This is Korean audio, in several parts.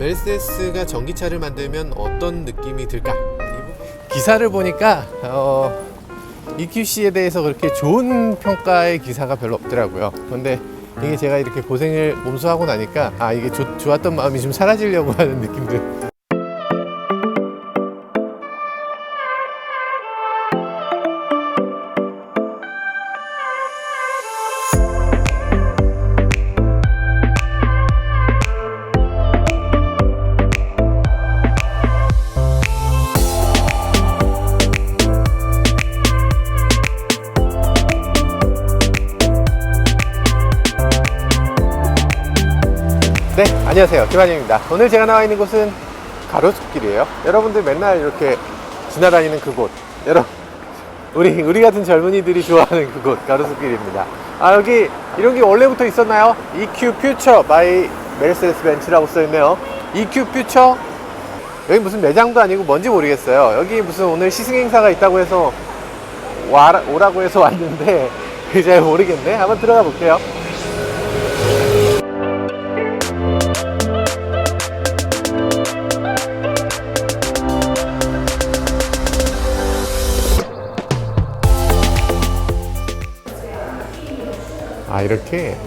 메르세데스가 전기차를 만들면 어떤 느낌이 들까? 기사를 보니까 EQC에 대해서 그렇게 좋은 평가의 기사가 별로 없더라고요. 근데 이게 제가 이렇게 고생을 몸소 하고 나니까 이게 좋았던 마음이 좀 사라지려고 하는 느낌들. 네, 안녕하세요. 김한영입니다. 오늘 제가 나와 있는 곳은 가로수길이에요. 여러분들 맨날 이렇게 지나다니는 그곳, 우리 같은 젊은이들이 좋아하는 그곳, 가로수길입니다. 여기 이런 게 원래부터 있었나요? EQ Future by 메르세데스 벤츠라고 써있네요. EQ Future? 여기 무슨 매장도 아니고 뭔지 모르겠어요. 여기 무슨 오늘 시승행사가 있다고 해서 오라고 해서 왔는데 잘 모르겠네. 한번 들어가 볼게요. 이렇게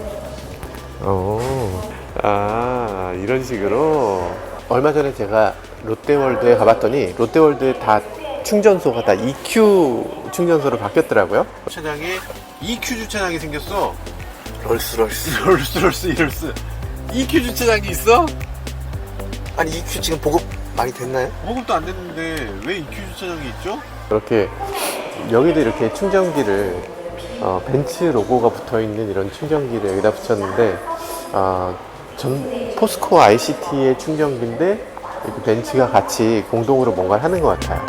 이런 식으로. 얼마 전에 제가 롯데월드에 가봤더니 롯데월드에 다 충전소가 다 EQ 충전소로 바뀌었더라고요. 주차장에 EQ 주차장이 생겼어. 롤스 EQ 주차장이 있어? 아니 EQ 지금 보급 많이 됐나요? 보급도 안 됐는데 왜 EQ 주차장이 있죠? 이렇게 여기도 이렇게 충전기를 벤츠 로고가 붙어있는 이런 충전기를 여기다 붙였는데 포스코 ICT의 충전기인데 이렇게 벤츠가 같이 공동으로 뭔가를 하는 것 같아요.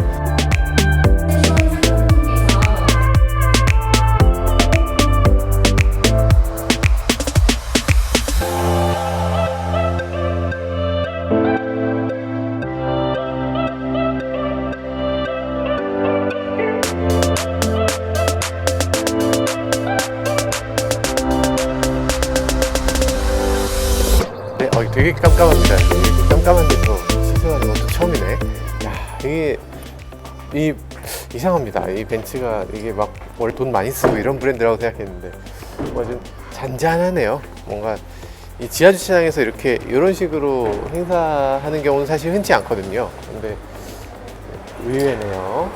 되게 깜깜합니다. 이렇게 깜깜한 데서 시승하는 것도 처음이네. 이게 이상합니다. 이 벤츠가 이게 막 원래 돈 많이 쓰고 이런 브랜드라고 생각했는데 좀 잔잔하네요. 뭔가 이 지하 주차장에서 이렇게 이런 식으로 행사하는 경우는 사실 흔치 않거든요. 근데 의외네요.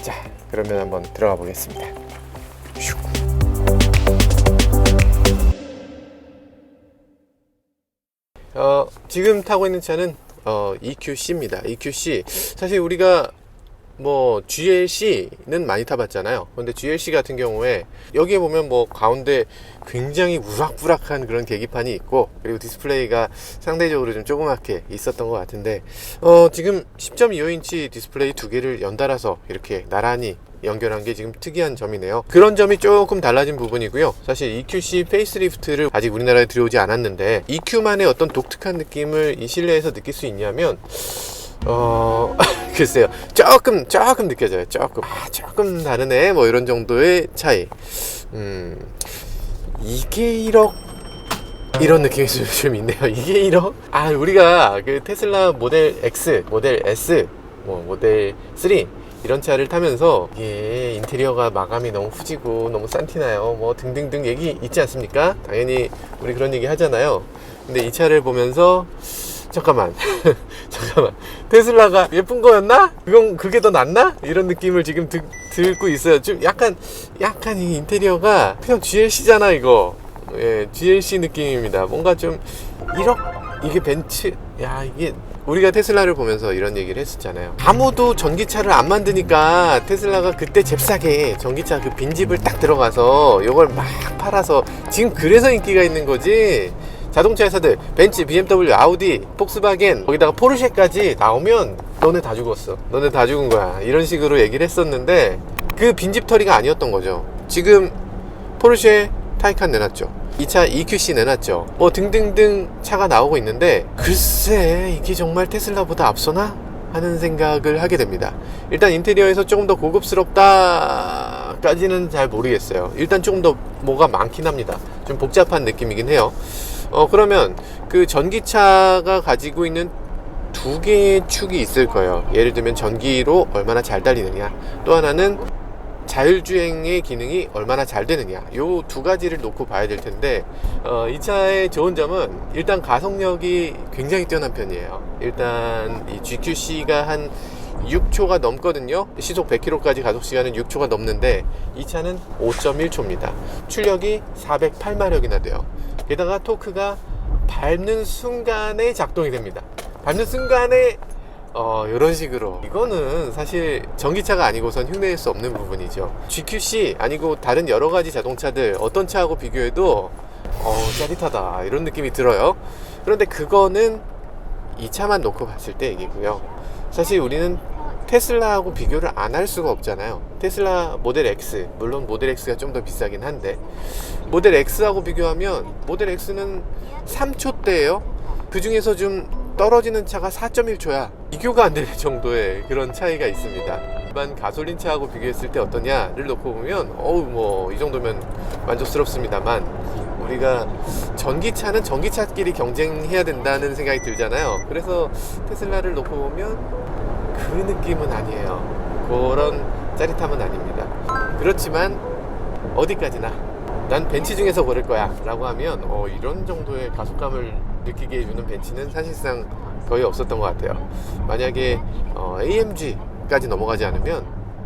자, 그러면 한번 들어가 보겠습니다. 지금 타고 있는 차는 EQC입니다. EQC. 사실 우리가 GLC는 많이 타봤잖아요. 근데 GLC 같은 경우에 여기에 보면 가운데 굉장히 우락부락한 그런 계기판이 있고, 그리고 디스플레이가 상대적으로 좀 조그맣게 있었던 것 같은데 지금 10.25인치 디스플레이 두 개를 연달아서 이렇게 나란히 연결한 게 지금 특이한 점이네요. 그런 점이 조금 달라진 부분이고요. 사실 EQC 페이스리프트를 아직 우리나라에 들여오지 않았는데 EQ만의 어떤 독특한 느낌을 이 실내에서 느낄 수 있냐면 글쎄요, 조금 느껴져요. 조금 다르네, 이런 정도의 차이. 이게 1억 이런 느낌이 좀 있네요. 이게 1억? 우리가 그 테슬라 모델 X, 모델 S, 모델 3 이런 차를 타면서 이게 인테리어가 마감이 너무 후지고 너무 싼티나요, 등등등 얘기 있지 않습니까? 당연히 우리 그런 얘기 하잖아요. 근데 이 차를 보면서 잠깐만 테슬라가 예쁜 거였나? 그게 더 낫나? 이런 느낌을 지금 듣고 있어요. 좀 약간 이 인테리어가 그냥 GLC잖아 이거. GLC 느낌입니다. 뭔가 좀 1억? 이게 벤츠? 이게 우리가 테슬라를 보면서 이런 얘기를 했었잖아요. 아무도 전기차를 안 만드니까 테슬라가 그때 잽싸게 전기차 그 빈집을 딱 들어가서 이걸 막 팔아서 지금 그래서 인기가 있는 거지. 자동차 회사들 벤츠, BMW, 아우디, 폭스바겐, 거기다가 포르쉐까지 나오면 너네 다 죽었어, 너네 다 죽은 거야, 이런 식으로 얘기를 했었는데 그 빈집털이가 아니었던 거죠. 지금 포르쉐 타이칸 내놨죠. 이 차 EQC 내놨죠. 등등등 차가 나오고 있는데 글쎄 이게 정말 테슬라보다 앞서나? 하는 생각을 하게 됩니다. 일단 인테리어에서 조금 더 고급스럽다까지는 잘 모르겠어요. 일단 조금 더 뭐가 많긴 합니다. 좀 복잡한 느낌이긴 해요. 그러면 그 전기차가 가지고 있는 두 개의 축이 있을 거예요. 예를 들면 전기로 얼마나 잘 달리느냐, 또 하나는 자율주행의 기능이 얼마나 잘 되느냐, 요 두 가지를 놓고 봐야 될 텐데, 이 차의 좋은 점은 일단 가속력이 굉장히 뛰어난 편이에요. 일단 이 GQC가 한 6초가 넘거든요. 시속 100km까지 가속시간은 6초가 넘는데 이 차는 5.1초입니다. 출력이 408마력이나 돼요. 게다가 토크가 밟는 순간에 작동이 됩니다. 밟는 순간에 이런 식으로, 이거는 사실 전기차가 아니고선 흉내낼 수 없는 부분이죠. GQC 아니고 다른 여러 가지 자동차들 어떤 차하고 비교해도 짜릿하다 이런 느낌이 들어요. 그런데 그거는 이 차만 놓고 봤을 때 얘기고요. 사실 우리는 테슬라하고 비교를 안 할 수가 없잖아요. 테슬라 모델 X, 물론 모델 X가 좀 더 비싸긴 한데, 모델 X하고 비교하면 모델 X는 3초대예요. 그 중에서 좀 떨어지는 차가 4.1초야. 비교가 안 될 정도의 그런 차이가 있습니다. 일반 가솔린 차하고 비교했을 때 어떠냐를 놓고 보면 뭐 이 정도면 만족스럽습니다만, 우리가 전기차는 전기차끼리 경쟁해야 된다는 생각이 들잖아요. 그래서 테슬라를 놓고 보면 그 느낌은 아니에요. 그런 짜릿함은 아닙니다. 그렇지만 어디까지나 난 벤츠 중에서 고를 거야 라고 하면 이런 정도의 가속감을 느끼게 해주는 벤츠는 사실상 거의 없었던 것 같아요. 만약에 AMG까지 넘어가지 않으면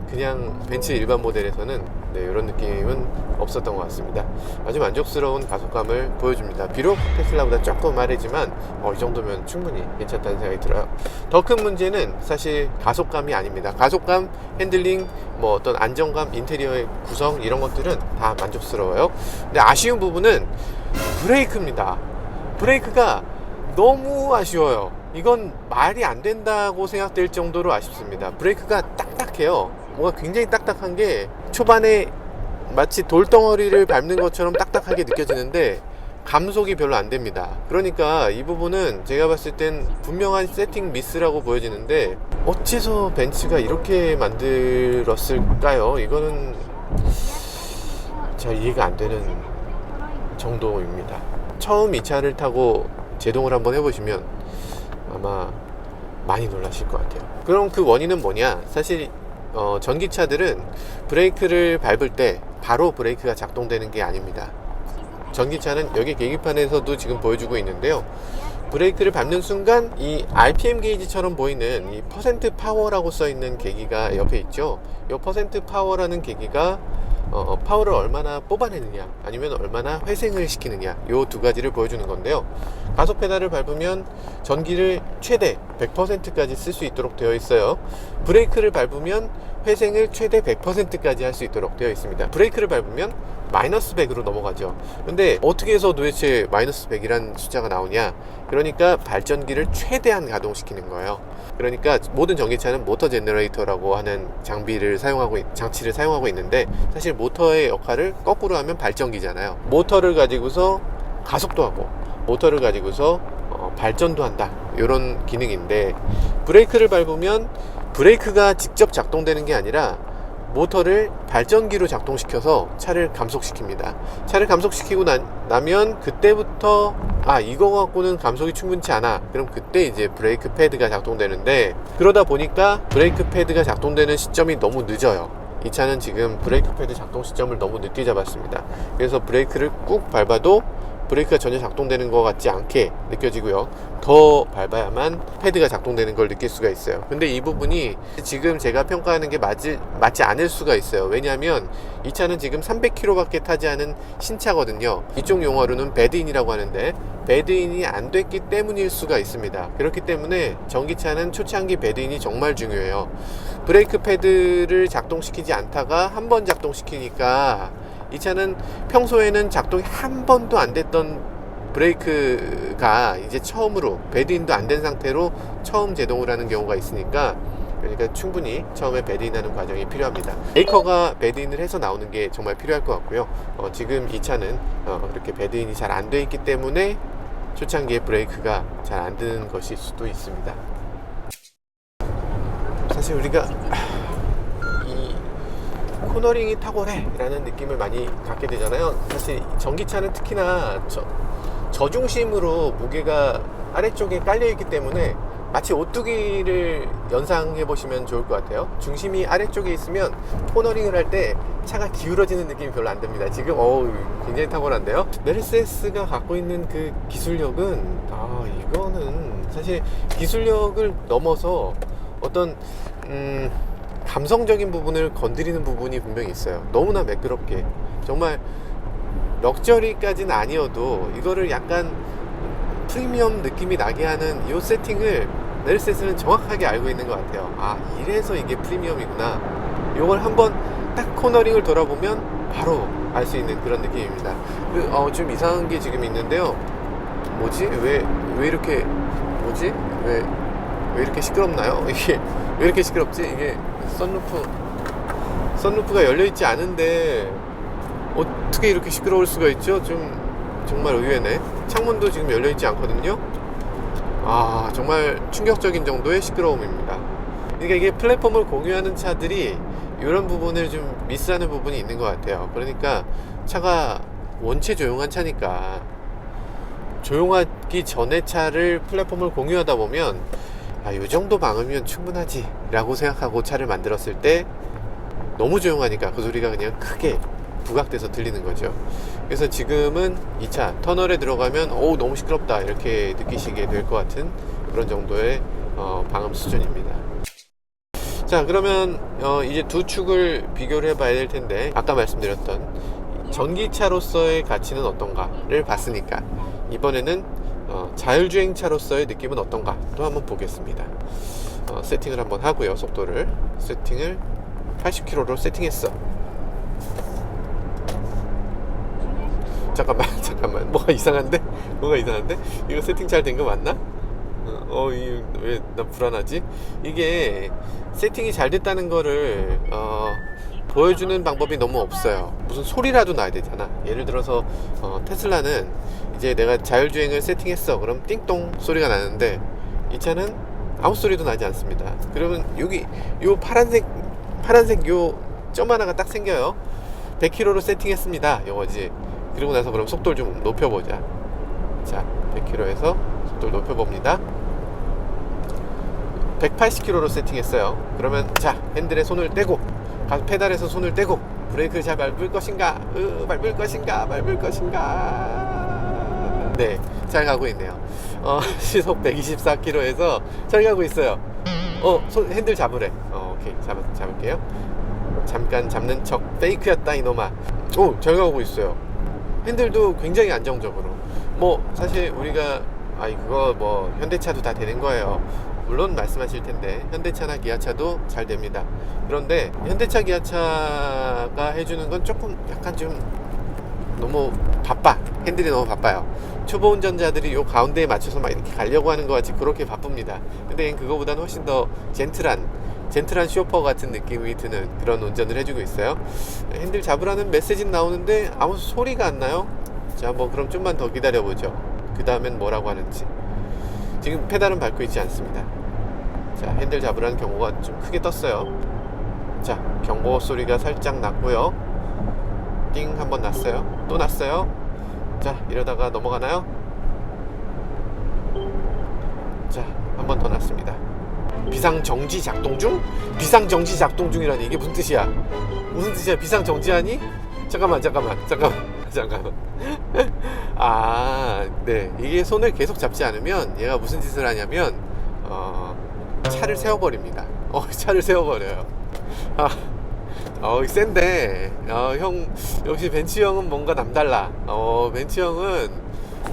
그냥 벤츠 일반 모델에서는 이런 느낌은 없었던 것 같습니다. 아주 만족스러운 가속감을 보여줍니다. 비록 테슬라보다 조금 빠르지만 이 정도면 충분히 괜찮다는 생각이 들어요. 더 큰 문제는 사실 가속감이 아닙니다. 가속감, 핸들링, 뭐 어떤 안정감, 인테리어의 구성, 이런 것들은 다 만족스러워요. 근데 아쉬운 부분은 브레이크입니다. 브레이크가 너무 아쉬워요. 이건 말이 안 된다고 생각될 정도로 아쉽습니다. 브레이크가 딱딱해요. 뭔가 굉장히 딱딱한 게, 초반에 마치 돌덩어리를 밟는 것처럼 딱딱하게 느껴지는데 감속이 별로 안 됩니다. 그러니까 이 부분은 제가 봤을 땐 분명한 세팅 미스라고 보여지는데, 어째서 벤츠가 이렇게 만들었을까요? 이거는 잘 이해가 안 되는 정도입니다. 처음 이 차를 타고 제동을 한번 해보시면 아마 많이 놀라실 것 같아요. 그럼 그 원인은 뭐냐? 사실 전기차들은 브레이크를 밟을 때 바로 브레이크가 작동되는 게 아닙니다. 전기차는 여기 계기판에서도 지금 보여주고 있는데요, 브레이크를 밟는 순간 이 RPM 게이지처럼 보이는 이 퍼센트 파워라고 써있는 계기가 옆에 있죠. 이 퍼센트 파워라는 계기가 파워를 얼마나 뽑아내느냐, 아니면 얼마나 회생을 시키느냐, 이 두 가지를 보여주는 건데요. 가속 페달을 밟으면 전기를 최대 100%까지 쓸 수 있도록 되어 있어요. 브레이크를 밟으면 회생을 최대 100%까지 할 수 있도록 되어 있습니다. 브레이크를 밟으면 마이너스 100으로 넘어가죠. 근데 어떻게 해서 도대체 마이너스 100이란 숫자가 나오냐? 그러니까 발전기를 최대한 가동시키는 거예요. 그러니까 모든 전기차는 모터 제너레이터라고 하는 장치를 사용하고 있는데, 사실 모터의 역할을 거꾸로 하면 발전기잖아요. 모터를 가지고서 가속도 하고 모터를 가지고서 발전도 한다, 이런 기능인데, 브레이크를 밟으면 브레이크가 직접 작동되는 게 아니라 모터를 발전기로 작동시켜서 차를 감속시킵니다. 차를 감속시키고 나면 그때부터 이거 갖고는 감속이 충분치 않아, 그럼 그때 이제 브레이크 패드가 작동되는데, 그러다 보니까 브레이크 패드가 작동되는 시점이 너무 늦어요. 이 차는 지금 브레이크 패드 작동 시점을 너무 늦게 잡았습니다. 그래서 브레이크를 꾹 밟아도 브레이크가 전혀 작동되는 것 같지 않게 느껴지고요. 더 밟아야만 패드가 작동되는 걸 느낄 수가 있어요. 근데 이 부분이 지금 제가 평가하는 게 맞지 않을 수가 있어요. 왜냐하면 이 차는 지금 300km 밖에 타지 않은 신차거든요. 이쪽 용어로는 배드인이라고 하는데, 배드인이 안 됐기 때문일 수가 있습니다. 그렇기 때문에 전기차는 초창기 배드인이 정말 중요해요. 브레이크 패드를 작동시키지 않다가 한 번 작동시키니까, 이 차는 평소에는 작동이 한 번도 안 됐던 브레이크가 이제 처음으로 배드인도 안 된 상태로 처음 제동을 하는 경우가 있으니까, 그러니까 충분히 처음에 배드인하는 과정이 필요합니다. 메이커가 배드인을 해서 나오는 게 정말 필요할 것 같고요. 지금 이 차는 이렇게 배드인이 잘 안 돼 있기 때문에 초창기에 브레이크가 잘 안 드는 것일 수도 있습니다. 사실 우리가 코너링이 탁월해 라는 느낌을 많이 갖게 되잖아요. 사실 전기차는 특히나 저중심으로 무게가 아래쪽에 깔려있기 때문에 마치 오뚜기를 연상해 보시면 좋을 것 같아요. 중심이 아래쪽에 있으면 코너링을 할 때 차가 기울어지는 느낌이 별로 안 듭니다. 지금 굉장히 탁월한데요. 메르세데스가 갖고 있는 그 기술력은 이거는 사실 기술력을 넘어서 어떤 감성적인 부분을 건드리는 부분이 분명히 있어요. 너무나 매끄럽게, 정말 럭셔리까지는 아니어도 이거를 약간 프리미엄 느낌이 나게 하는 이 세팅을 메르세데스는 정확하게 알고 있는 것 같아요. 이래서 이게 프리미엄이구나. 이걸 한번 딱 코너링을 돌아보면 바로 알 수 있는 그런 느낌입니다. 좀 이상한 게 지금 있는데요. 뭐지? 왜 이렇게 왜 이렇게 시끄럽나요? 이게 왜 이렇게 시끄럽지? 이게 선루프가 열려있지 않은데 어떻게 이렇게 시끄러울 수가 있죠? 정말 의외네. 창문도 지금 열려있지 않거든요. 정말 충격적인 정도의 시끄러움입니다. 그러니까 이게 플랫폼을 공유하는 차들이 이런 부분을 좀 미스하는 부분이 있는 것 같아요. 그러니까 차가 원체 조용한 차니까 조용하기 전에 차를 플랫폼을 공유하다 보면 이 정도 방음이면 충분하지 라고 생각하고 차를 만들었을 때 너무 조용하니까 그 소리가 그냥 크게 부각돼서 들리는 거죠. 그래서 지금은 이 차 터널에 들어가면 너무 시끄럽다 이렇게 느끼시게 될 것 같은 그런 정도의 방음 수준입니다. 자, 그러면 이제 두 축을 비교를 해봐야 될 텐데, 아까 말씀드렸던 전기차로서의 가치는 어떤가를 봤으니까 이번에는 자율주행차로서의 느낌은 어떤가 또 한번 보겠습니다. 세팅을 한번 하고요. 속도를 세팅을 80km로 세팅했어. 잠깐만 뭐가 이상한데? 이거 세팅 잘 된 거 맞나? 왜 나 불안하지? 이게 세팅이 잘 됐다는 거를 보여주는 방법이 너무 없어요. 무슨 소리라도 나야 되잖아. 예를 들어서 테슬라는 이제 내가 자율주행을 세팅했어 그럼 띵동 소리가 나는데 이 차는 아무 소리도 나지 않습니다. 그러면 여기 요 파란색 요 점 하나가 딱 생겨요. 100km로 세팅했습니다 요거지. 그리고 나서 그럼 속도를 좀 높여보자. 자, 100km에서 속도를 높여봅니다. 180km로 세팅했어요. 그러면 자, 핸들에 손을 떼고 페달에서 손을 떼고 브레이크를 잘 밟을 것인가? 네, 잘 가고 있네요. 시속 124km에서 잘 가고 있어요. 핸들 잡으래. 오케이, 잡을게요. 잠깐 잡는 척. 페이크였다 이놈아. 잘 가고 있어요. 핸들도 굉장히 안정적으로. 사실 우리가 그거 현대차도 다 되는 거예요. 물론 말씀하실 텐데 현대차나 기아차도 잘 됩니다. 그런데 현대차 기아차가 해주는 건 약간 좀 너무 바빠. 핸들이 너무 바빠요. 초보 운전자들이 요 가운데에 맞춰서 막 이렇게 가려고 하는 것 같이 그렇게 바쁩니다. 근데 그거보다는 훨씬 더 젠틀한 쇼퍼 같은 느낌이 드는 그런 운전을 해주고 있어요. 핸들 잡으라는 메시지는 나오는데 아무 소리가 안 나요. 자, 그럼 좀만 더 기다려보죠. 그 다음엔 뭐라고 하는지. 지금 페달은 밟고 있지 않습니다. 자, 핸들 잡으라는 경고가 좀 크게 떴어요. 자, 경고 소리가 살짝 났고요. 띵 한번 났어요. 또 났어요. 자, 이러다가 넘어가나요? 자, 한 번 더 났습니다. 비상정지 작동 중? 비상정지 작동 중이라니 이게 무슨 뜻이야? 비상정지하니? 잠깐만. 네, 이게 손을 계속 잡지 않으면 얘가 무슨 짓을 하냐면 차를 세워버립니다. 차를 세워버려요. 센데 형 역시 벤츠 형은 뭔가 남달라. 벤츠 형은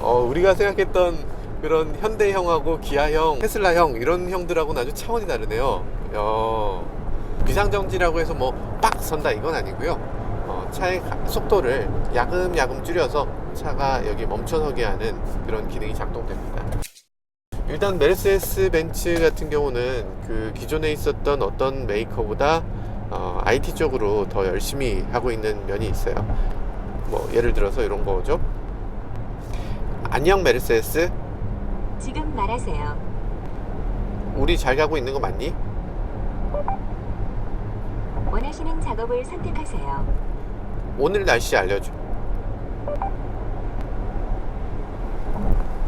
우리가 생각했던 그런 현대형하고 기아형, 테슬라형 이런 형들하고는 아주 차원이 다르네요. 비상정지라고 해서 빡 선다 이건 아니고요. 차의 속도를 야금야금 줄여서 차가 여기 멈춰서게 하는 그런 기능이 작동됩니다. 일단 메르세데스 벤츠 같은 경우는 그 기존에 있었던 어떤 메이커보다 IT 쪽으로 더 열심히 하고 있는 면이 있어요. 예를 들어서 이런 거죠. 안녕 메르세데스. 지금 말하세요. 우리 잘 가고 있는 거 맞니? 원하시는 작업을 선택하세요. 오늘 날씨 알려줘.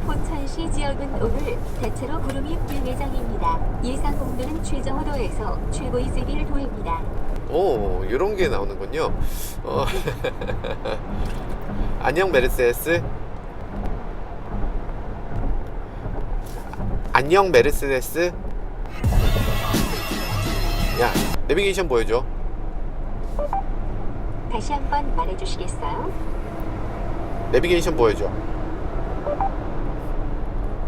포천시 지역은 오늘 대체로 구름이 낄 예정입니다. 예상 공도는 최저호도에서 최고 이슬길 도입니다. 오, 이런 게 나오는군요. 안녕 메르세데스. 안녕 메르세데스. 야, 내비게이션 보여줘. 다시 한번 말해주시겠어요? 내비게이션 보여줘.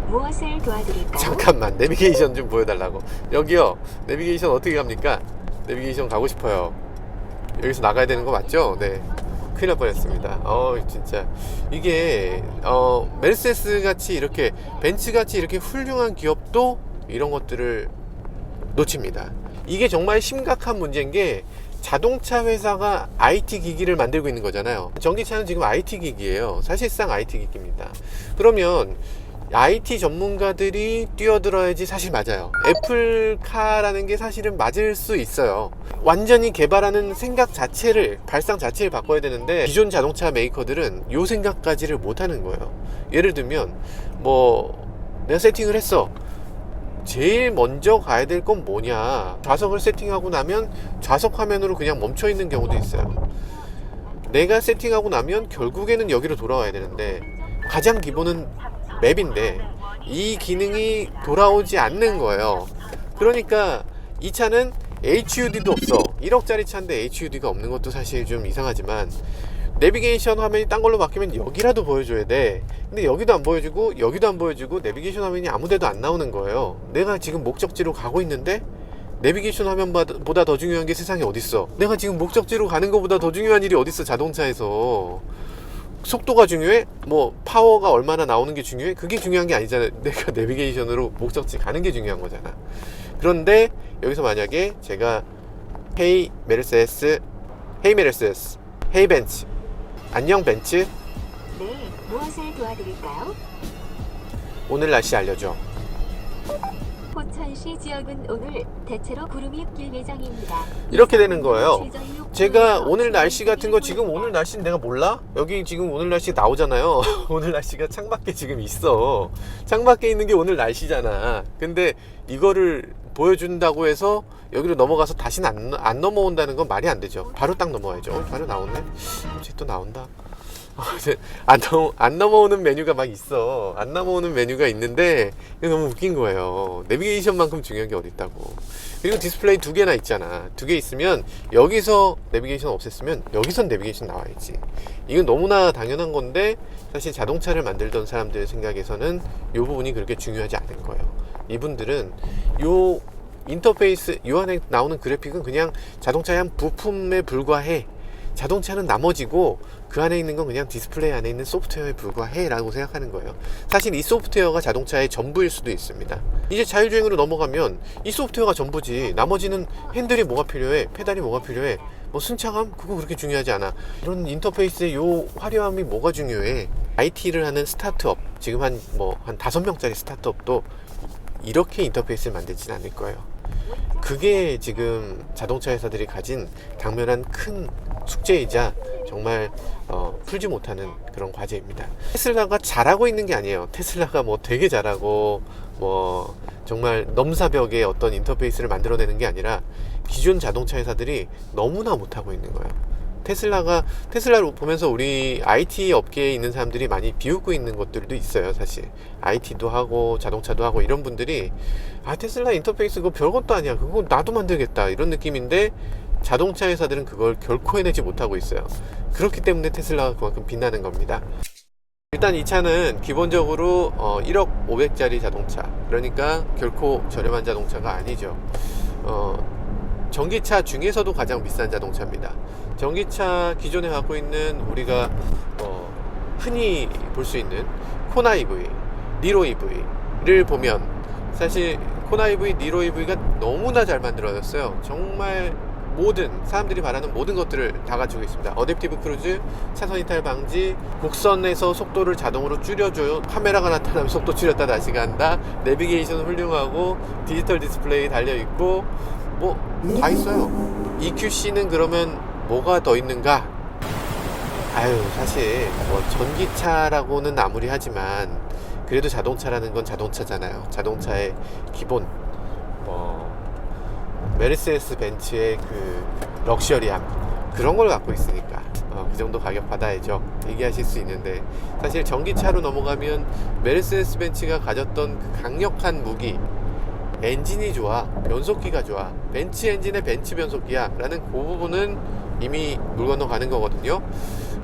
무엇을 도와드릴까요? 잠깐만, 내비게이션 좀 보여달라고. 여기요, 내비게이션 어떻게 갑니까? 내비게이션 가고 싶어요. 여기서 나가야 되는 거 맞죠? 네, 큰일 날 뻔했습니다. 진짜 이게 메르세데스 같이 이렇게 벤츠 같이 이렇게 훌륭한 기업도 이런 것들을 놓칩니다. 이게 정말 심각한 문제인 게, 자동차 회사가 IT 기기를 만들고 있는 거잖아요. 전기차는 지금 IT 기기예요. 사실상 IT 기기입니다. 그러면 IT 전문가들이 뛰어들어야지 사실 맞아요. 애플카라는 게 사실은 맞을 수 있어요. 완전히 개발하는 생각 자체를, 발상 자체를 바꿔야 되는데, 기존 자동차 메이커들은 요 생각까지를 못하는 거예요. 예를 들면 내가 세팅을 했어. 제일 먼저 가야 될 건 뭐냐, 좌석을 세팅하고 나면 좌석 화면으로 그냥 멈춰 있는 경우도 있어요. 내가 세팅하고 나면 결국에는 여기로 돌아와야 되는데, 가장 기본은 맵인데 이 기능이 돌아오지 않는 거예요. 그러니까 이 차는 HUD도 없어. 1억짜리 차인데 HUD가 없는 것도 사실 좀 이상하지만, 내비게이션 화면이 딴 걸로 바뀌면 여기라도 보여줘야 돼. 근데 여기도 안 보여주고 여기도 안 보여주고 내비게이션 화면이 아무 데도 안 나오는 거예요. 내가 지금 목적지로 가고 있는데 내비게이션 화면보다 더 중요한 게 세상에 어딨어. 내가 지금 목적지로 가는 것보다 더 중요한 일이 어딨어. 자동차에서 속도가 중요해? 파워가 얼마나 나오는 게 중요해? 그게 중요한 게 아니잖아. 내가 내비게이션으로 목적지 가는 게 중요한 거잖아. 그런데 여기서 만약에 제가 헤이 메르세데스, 헤이 벤츠, 안녕 벤츠, 네, 무엇을 도와드릴까요? 오늘 날씨 알려줘. 포천시 지역은 오늘 대체로 구름이 낄 예정입니다. 이렇게 되는 거예요. 제가 오늘 날씨 같은 거, 지금 오늘 날씨는 내가 몰라? 여기 지금 오늘 날씨 나오잖아요. 오늘 날씨가 창밖에 지금 있어. 창밖에 있는 게 오늘 날씨잖아. 근데 이거를 보여준다고 해서 여기로 넘어가서 다시는 안 넘어온다는 건 말이 안 되죠. 바로 딱 넘어와야죠. 바로 나오네. 이제 또 나온다. 안 넘어오는 메뉴가 막 있어. 안 넘어오는 메뉴가 있는데 이게 너무 웃긴 거예요. 내비게이션만큼 중요한 게 어디 있다고. 그리고 디스플레이 두 개나 있잖아. 두 개 있으면 여기서 내비게이션 없앴으면 여기선 내비게이션 나와야지. 이건 너무나 당연한 건데, 사실 자동차를 만들던 사람들 생각에서는 이 부분이 그렇게 중요하지 않은 거예요. 이분들은 요 인터페이스, 요 안에 나오는 그래픽은 그냥 자동차의 한 부품에 불과해. 자동차는 나머지고 그 안에 있는 건 그냥 디스플레이 안에 있는 소프트웨어에 불과해 라고 생각하는 거예요. 사실 이 소프트웨어가 자동차의 전부일 수도 있습니다. 이제 자율주행으로 넘어가면 이 소프트웨어가 전부지, 나머지는 핸들이 뭐가 필요해, 페달이 뭐가 필요해, 승차감? 그거 그렇게 중요하지 않아. 이런 인터페이스의 요 화려함이 뭐가 중요해. IT를 하는 스타트업, 지금 한 5명짜리 스타트업도 이렇게 인터페이스를 만들진 않을 거예요. 그게 지금 자동차 회사들이 가진 당면한 큰 숙제이자 정말 풀지 못하는 그런 과제입니다. 테슬라가 잘하고 있는 게 아니에요. 테슬라가 되게 잘하고 정말 넘사벽의 어떤 인터페이스를 만들어내는 게 아니라, 기존 자동차 회사들이 너무나 못하고 있는 거예요. 테슬라를 보면서 우리 IT 업계에 있는 사람들이 많이 비웃고 있는 것들도 있어요. 사실 IT도 하고 자동차도 하고 이런 분들이, 테슬라 인터페이스 그거 별것도 아니야, 그거 나도 만들겠다, 이런 느낌인데, 자동차 회사들은 그걸 결코 해내지 못하고 있어요. 그렇기 때문에 테슬라가 그만큼 빛나는 겁니다. 일단 이 차는 기본적으로 1억 500짜리 자동차, 그러니까 결코 저렴한 자동차가 아니죠. 전기차 중에서도 가장 비싼 자동차입니다. 전기차 기존에 갖고 있는 우리가 흔히 볼 수 있는 코나 EV, 니로 EV를 보면, 사실 코나 EV, 니로 EV가 너무나 잘 만들어졌어요. 정말 모든 사람들이 바라는 모든 것들을 다 가지고 있습니다. 어댑티브 크루즈, 차선 이탈 방지, 곡선에서 속도를 자동으로 줄여줘요. 카메라가 나타나면 속도 줄였다 다시 간다. 내비게이션 훌륭하고, 디지털 디스플레이 달려있고, 다 있어요. EQC는 그러면 뭐가 더 있는가? 사실 전기차라고는 아무리 하지만 그래도 자동차라는 건 자동차잖아요. 자동차의 기본 메르세데스 벤츠의 그 럭셔리함 그런 걸 갖고 있으니까 그 정도 가격 받아야죠 얘기하실 수 있는데, 사실 전기차로 넘어가면 메르세데스 벤츠가 가졌던 그 강력한 무기, 엔진이 좋아, 변속기가 좋아, 벤츠 엔진의 벤츠 변속기야 라는 그 부분은 이미 물 건너가는 거거든요.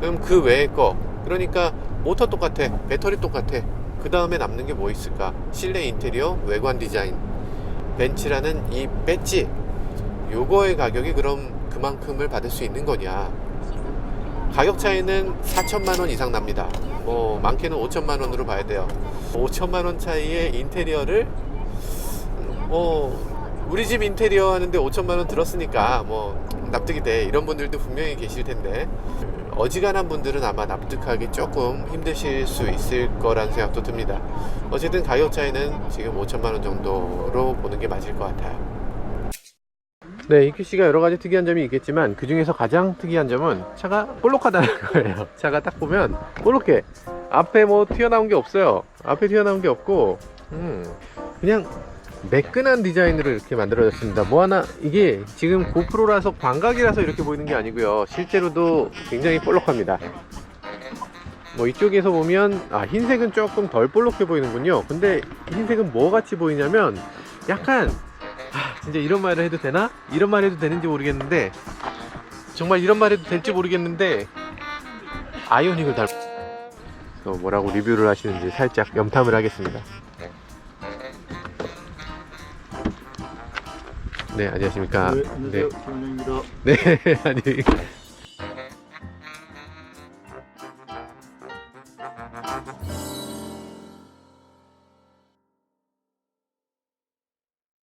그럼 그 외의 거, 그러니까 모터 똑같아, 배터리 똑같아, 그 다음에 남는 게 뭐 있을까? 실내 인테리어, 외관 디자인, 벤츠라는 이 배지, 요거의 가격이 그럼 그만큼을 받을 수 있는 거냐? 가격 차이는 4천만원 이상 납니다. 많게는 5천만원으로 봐야 돼요. 5천만원 차이의 인테리어를 우리 집 인테리어 하는데 5천만원 들었으니까 납득이 돼, 이런 분들도 분명히 계실 텐데, 어지간한 분들은 아마 납득하기 조금 힘드실 수 있을 거라는 생각도 듭니다. 어쨌든 가격 차이는 지금 5천만원 정도로 보는 게 맞을 것 같아요. 네, EQC가 여러 가지 특이한 점이 있겠지만 그 중에서 가장 특이한 점은 차가 볼록하다는 거예요. 차가 딱 보면 볼록해. 앞에 튀어나온 게 없어요. 앞에 튀어나온 게 없고 그냥 매끈한 디자인으로 이렇게 만들어졌습니다. 하나, 이게 지금 고프로라서 광각이라서 이렇게 보이는 게 아니고요, 실제로도 굉장히 볼록합니다. 이쪽에서 보면 흰색은 조금 덜 볼록해 보이는군요. 근데 흰색은 뭐 같이 보이냐면 약간 진짜 이런 말을 해도 되나? 이런 말 해도 되는지 모르겠는데, 정말 이런 말 해도 될지 모르겠는데 아이오닉을 그래서 뭐라고 리뷰를 하시는지 살짝 염탐을 하겠습니다. 네, 안녕하십니까. 네, 안녕하세요. 김원영입니다. 네, 아니